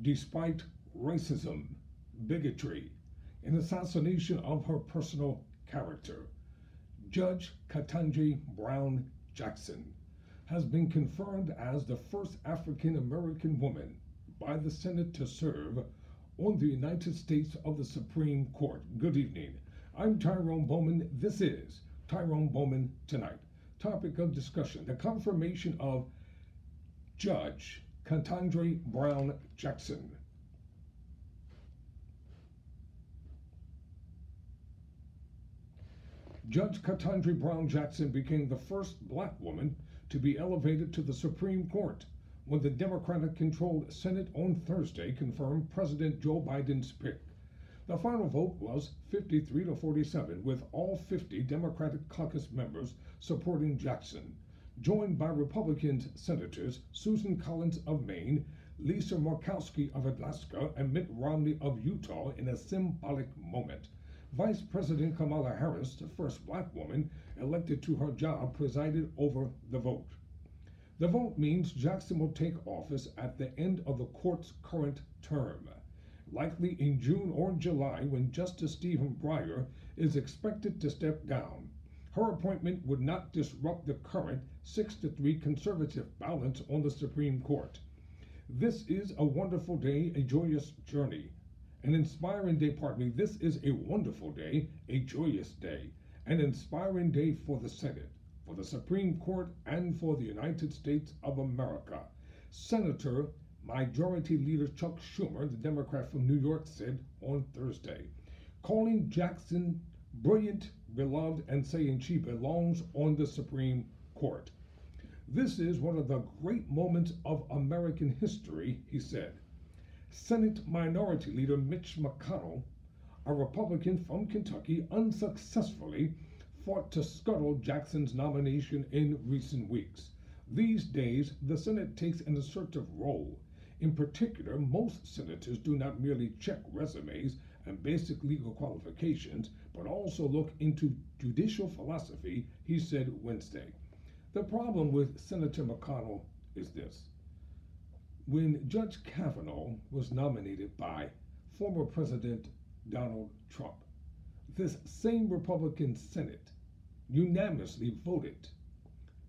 despite racism, bigotry, and assassination of her personal character. Judge Ketanji Brown Jackson has been confirmed as the first African American woman by the Senate to serve on the United States of the Supreme Court. Good evening. I'm Tyrone Bowman. This is Tyrone Bowman Tonight. Topic of discussion: the confirmation of Judge Ketanji Brown Jackson. Judge Ketanji Brown Jackson became the first black woman to be elevated to the Supreme Court when the Democratic-controlled Senate on Thursday confirmed President Joe Biden's pick. The final vote was 53 to 47, with all 50 Democratic caucus members supporting Jackson, joined by Republican Senators Susan Collins of Maine, Lisa Murkowski of Alaska, and Mitt Romney of Utah in a symbolic moment. Vice President Kamala Harris, the first black woman elected to her job, presided over the vote. The vote means Jackson will take office at the end of the court's current term, likely in June or July, when Justice Stephen Breyer is expected to step down. Her appointment would not disrupt the current 6-3 conservative balance on the Supreme Court. This is a wonderful day, a joyous journey. An inspiring day, This is a wonderful day, a joyous day, an inspiring day for the Senate, for the Supreme Court, and for the United States of America. Senator Majority Leader Chuck Schumer, the Democrat from New York, said on Thursday, calling Jackson brilliant, beloved, and saying she belongs on the Supreme Court. This is one of the great moments of American history, he said. Senate Minority Leader Mitch McConnell, a Republican from Kentucky, unsuccessfully fought to scuttle Jackson's nomination in recent weeks. These days, the Senate takes an assertive role. In particular, most senators do not merely check resumes and basic legal qualifications, but also look into judicial philosophy, he said Wednesday. The problem with Senator McConnell is this. When Judge Kavanaugh was nominated by former President Donald Trump, this same Republican Senate unanimously voted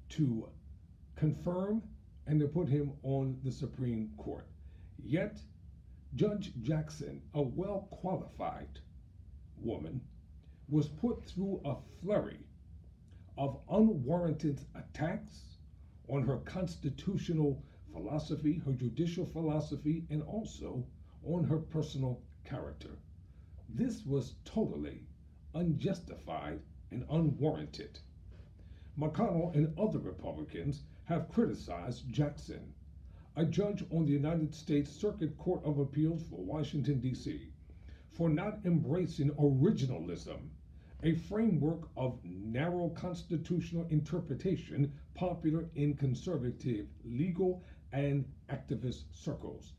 to confirm and to put him on the Supreme Court. Yet, Judge Jackson, a well-qualified woman, was put through a flurry of unwarranted attacks on her constitutional philosophy, her judicial philosophy, and also on her personal character. This was totally unjustified and unwarranted. McConnell and other Republicans have criticized Jackson, a judge on the United States Circuit Court of Appeals for Washington, D.C., for not embracing originalism, a framework of narrow constitutional interpretation popular in conservative legal and activist circles.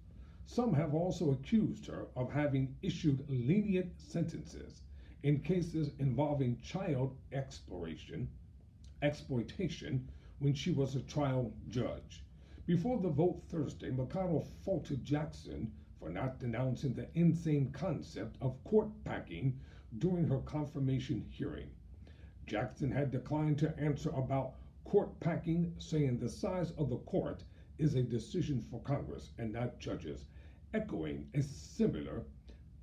Some have also accused her of having issued lenient sentences in cases involving child exploitation when she was a trial judge. Before the vote Thursday, McConnell faulted Jackson for not denouncing the insane concept of court packing during her confirmation hearing. Jackson had declined to answer about court packing, saying the size of the court is a decision for Congress and not judges, echoing a similar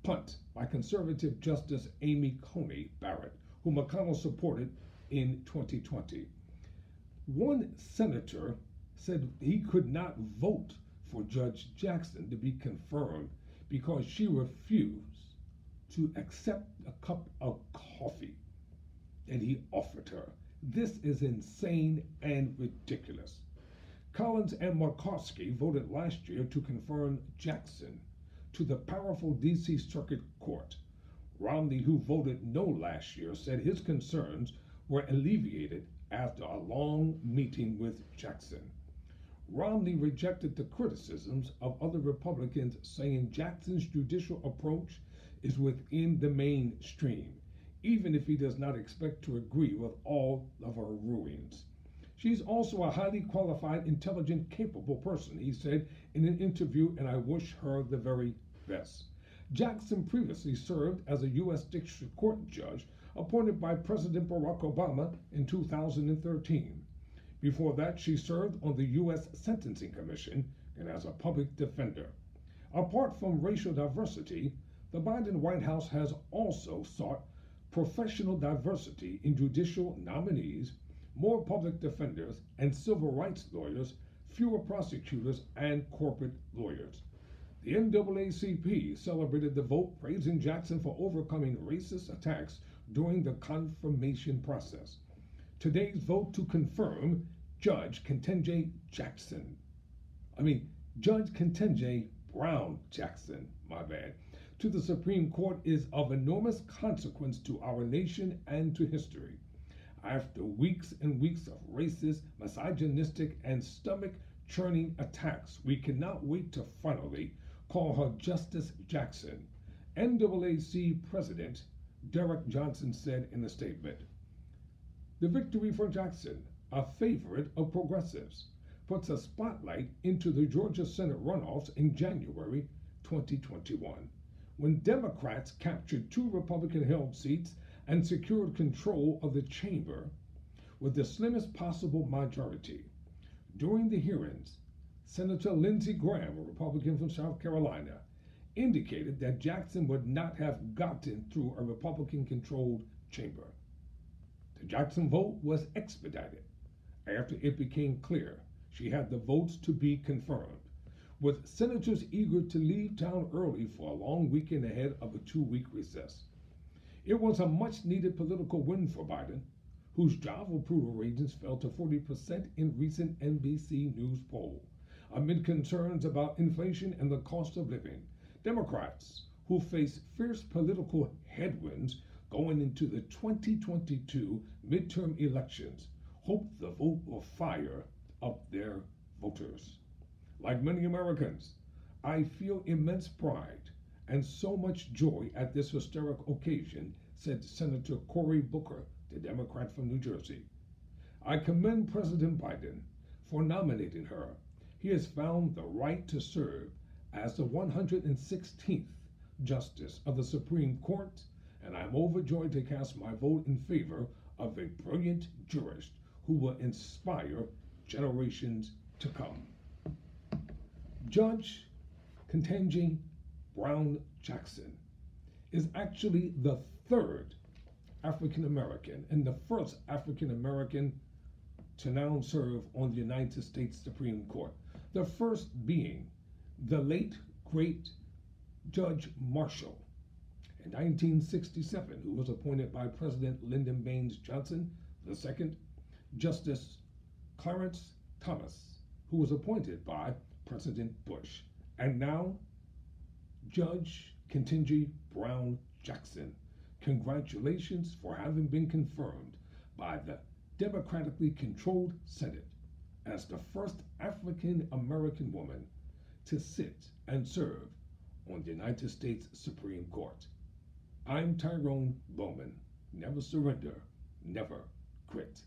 punt by conservative Justice Amy Coney Barrett, who McConnell supported in 2020. One senator said he could not vote for Judge Jackson to be confirmed because she refused to accept a cup of coffee that he offered her. This is insane and ridiculous. Collins and Murkowski voted last year to confirm Jackson to the powerful D.C. Circuit Court. Romney, who voted no last year, said his concerns were alleviated after a long meeting with Jackson. Romney rejected the criticisms of other Republicans, saying Jackson's judicial approach is within the mainstream, even if he does not expect to agree with all of her rulings. She's also a highly qualified, intelligent, capable person, he said in an interview, and I wish her the very best. Jackson previously served as a U.S. District Court judge appointed by President Barack Obama in 2013. Before that, she served on the U.S. Sentencing Commission and as a public defender. Apart from racial diversity, the Biden White House has also sought professional diversity in judicial nominees, more public defenders and civil rights lawyers, fewer prosecutors, and corporate lawyers. The NAACP celebrated the vote, praising Jackson for overcoming racist attacks during the confirmation process. Today's vote to confirm Judge Ketanji Brown Jackson, to the Supreme Court is of enormous consequence to our nation and to history. After weeks and weeks of racist, misogynistic, and stomach-churning attacks, we cannot wait to finally call her Justice Jackson, NAAC President Derek Johnson said in a statement. The victory for Jackson, a favorite of progressives, puts a spotlight into the Georgia Senate runoffs in January 2021, when Democrats captured 2 Republican-held seats and secured control of the chamber with the slimmest possible majority. During the hearings, Senator Lindsey Graham, a Republican from South Carolina, indicated that Jackson would not have gotten through a Republican-controlled chamber. The Jackson vote was expedited after it became clear she had the votes to be confirmed, with senators eager to leave town early for a long weekend ahead of a 2-week recess. It was a much-needed political win for Biden, whose job approval ratings fell to 40% in recent NBC News poll. Amid concerns about inflation and the cost of living, Democrats, who face fierce political headwinds going into the 2022 midterm elections, hope the vote will fire up their voters. Like many Americans, I feel immense pride and so much joy at this historic occasion, said Senator Cory Booker, the Democrat from New Jersey. I commend President Biden for nominating her. He has found the right to serve as the 116th Justice of the Supreme Court, and I'm overjoyed to cast my vote in favor of a brilliant jurist who will inspire generations to come. Judge Ketanji Brown Jackson is actually the 3rd African American and the 1st African American to now serve on the United States Supreme Court. The first being the late, great Judge Marshall in 1967, who was appointed by President Lyndon Baines Johnson. The second, Justice Clarence Thomas, who was appointed by President Bush. And now, Judge Ketanji Brown Jackson. Congratulations for having been confirmed by the democratically controlled Senate as the first African American woman to sit and serve on the United States Supreme Court. I'm Tyrone Bowman. Never surrender, never quit.